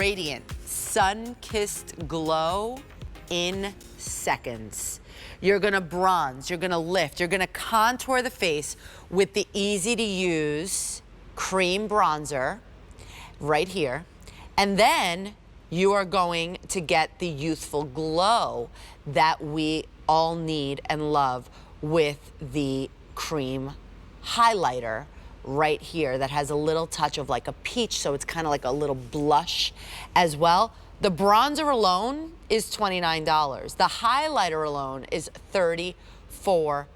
radiant, sun-kissed glow in seconds. You're gonna bronze, you're gonna lift, you're gonna contour the face with the easy-to-use cream bronzer right here. And then you are going to get the youthful glow that we all need and love with the cream highlighter right here that has a little touch of like a peach, so it's kind of like a little blush as well. The bronzer alone is $29. The highlighter alone is $34.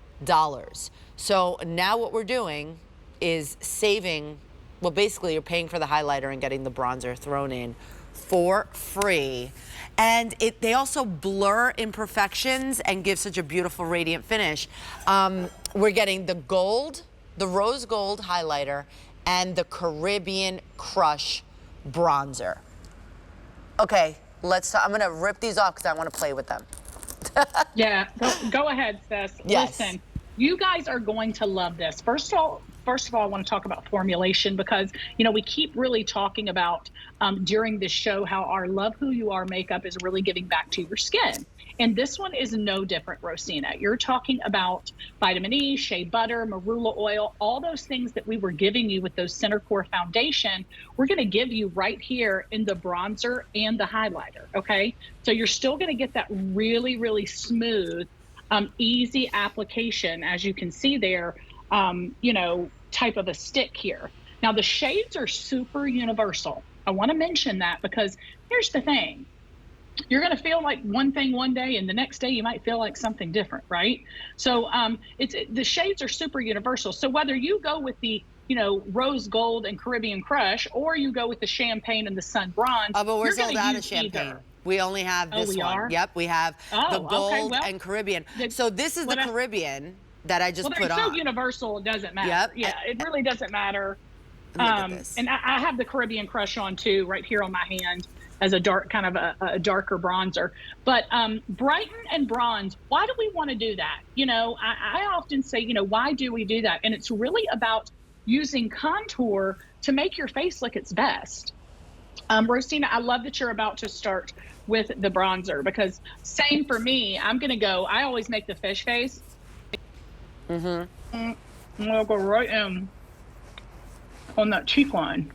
So now what we're doing is saving, well, basically you're paying for the highlighter and getting the bronzer thrown in for free. And they also blur imperfections and give such a beautiful radiant finish. We're getting the gold, the rose gold highlighter, and the Caribbean Crush bronzer. Okay, I'm gonna rip these off because I want to play with them. Yeah, go ahead, sis. Yes. Listen, you guys are going to love this. First of all, I want to talk about formulation because, you know, we keep really talking about during this show how our Love Who You Are makeup is really giving back to your skin. And this one is no different, Rosina. You're talking about vitamin E, shea butter, marula oil, all those things that we were giving you with those center core foundation, we're going to give you right here in the bronzer and the highlighter, okay? So you're still going to get that really, really smooth, easy application, as you can see there, you know, type of a stick here. Now the shades are super universal. I want to mention that because here's the thing. You're going to feel like one thing one day and the next day you might feel like something different, right? So the shades are super universal. So whether you go with the, you know, rose gold and Caribbean Crush, or you go with the champagne and the sun bronze. Oh, but we're sold out of champagne. Either. We only have this one. Are? Yep, we have the gold okay, well, and Caribbean. So this is the Caribbean that I just put on. Well, so universal, it doesn't matter. Yep. Yeah, it really doesn't matter. Look at this. And I have the Caribbean Crush on too, right here on my hand as a dark, kind of a darker bronzer. But Brighten and bronze, why do we want to do that? You know, I often say, you know, why do we do that? And it's really about using contour to make your face look its best. Rosina, I love that you're about to start with the bronzer because same for me. I'm going to go, I always make the fish face. I'm going to go right in on that cheek line.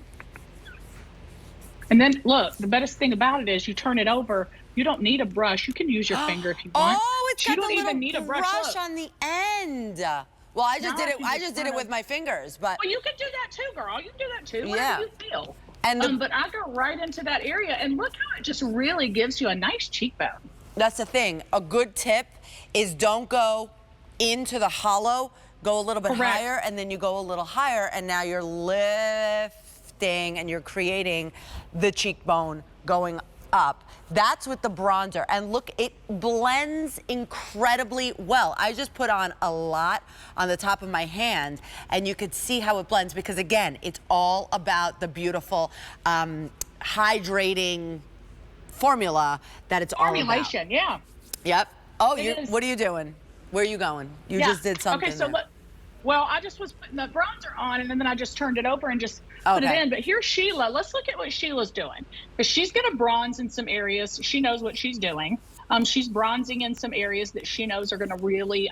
And then look, the best thing about it is you turn it over. You don't need a brush. You can use your finger if you want. Oh, it's got you the don't little even need a brush on the end. Well, I just did it. I just did it with my fingers, but well, you can do that too, girl. You can do that too. Yeah. Whatever you feel. And but I go right into that area, and look how it just really gives you a nice cheekbone. That's the thing. A good tip is don't go into the hollow. Go a little bit higher, and then you go a little higher, and now you're lifting and you're creating the cheekbone going up. That's with the bronzer, and look, it blends incredibly well. I just put on a lot on the top of my hand, and you could see how it blends because, again, it's all about the beautiful hydrating formula that it's all about. Formulation, yeah. Yep. Oh, what are you doing? Where are you going? You just did something. Okay, so look. Well, I just was putting the bronzer on, and then I just turned it over and just put it in. But here's Sheila. Let's look at what Sheila's doing. Because she's going to bronze in some areas. She knows what she's doing. She's bronzing in some areas that she knows are going to really,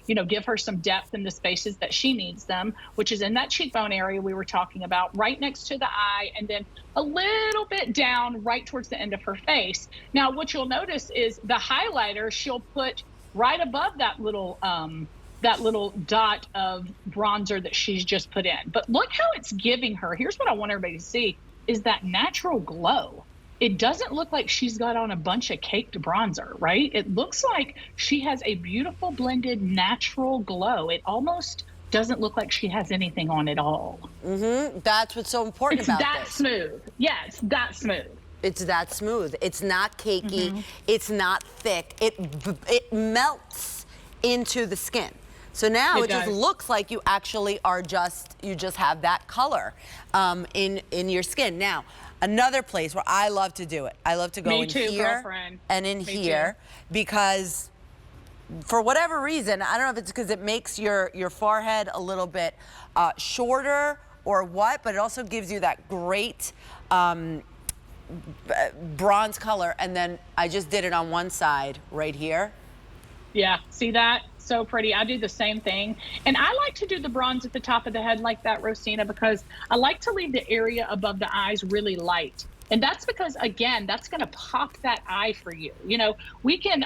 you know, give her some depth in the spaces that she needs them, which is in that cheekbone area we were talking about, right next to the eye, and then a little bit down right towards the end of her face. Now, what you'll notice is the highlighter she'll put right above that little dot of bronzer that she's just put in. But look how it's giving her. Here's what I want everybody to see is that natural glow. It doesn't look like she's got on a bunch of caked bronzer, right? It looks like she has a beautiful blended natural glow. It almost doesn't look like she has anything on at all. That's what's so important about this. It's that smooth. Yeah, it's that smooth. It's that smooth. It's not cakey. It's not thick. It melts into the skin. So now it just looks like you actually are you just have that color in your skin. Now, another place where I love to do it, I love to go in here and in here because for whatever reason, I don't know if it's because it makes your forehead a little bit shorter or what, but it also gives you that great bronze color, and then I just did it on one side right here. Yeah, see that? So pretty. I do the same thing. And I like to do the bronze at the top of the head like that, Rosina, because I like to leave the area above the eyes really light. And that's because, again, that's going to pop that eye for you. You know, we can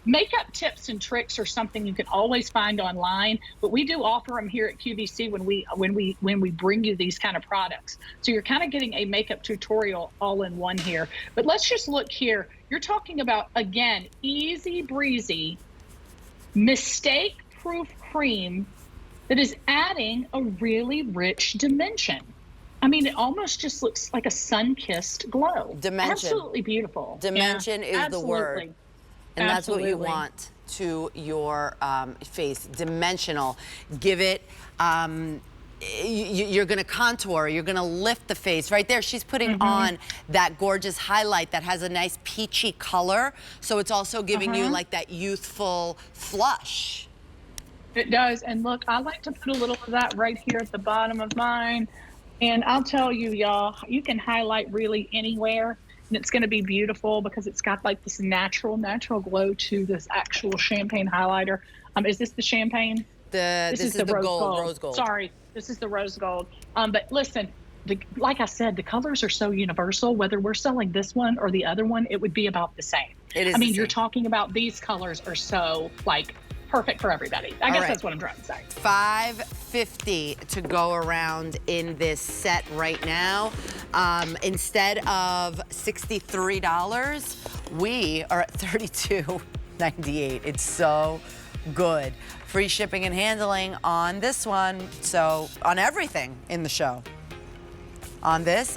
makeup tips and tricks are something you can always find online, but we do offer them here at QVC when we bring you these kind of products. So you're kind of getting a makeup tutorial all in one here. But let's just look here. You're talking about, again, easy breezy, mistake-proof cream that is adding a really rich dimension. I mean, it almost just looks like a sun-kissed glow. Dimension. Absolutely beautiful. Dimension is the word. And that's what you Absolutely. want to your face. Dimensional. Give it, you're going to contour, you're going to lift the face. Right there, she's putting on that gorgeous highlight that has a nice peachy color. So it's also giving you like that youthful flush. It does. And look, I like to put a little of that right here at the bottom of mine. And I'll tell you, y'all, you can highlight really anywhere. And it's going to be beautiful because it's got like this natural glow to this actual champagne highlighter. Is this the champagne? This is the rose gold. Sorry, this is the rose gold. But listen, like I said, the colors are so universal. Whether we're selling this one or the other one, it would be about the same. It is. I mean, you're talking about these colors are so like perfect for everybody. I guess that's what I'm trying to say. $5.50 to go around in this set right now. Instead of $63, we are at $32.98. It's so good. Free shipping and handling on this one. So on everything in the show. On this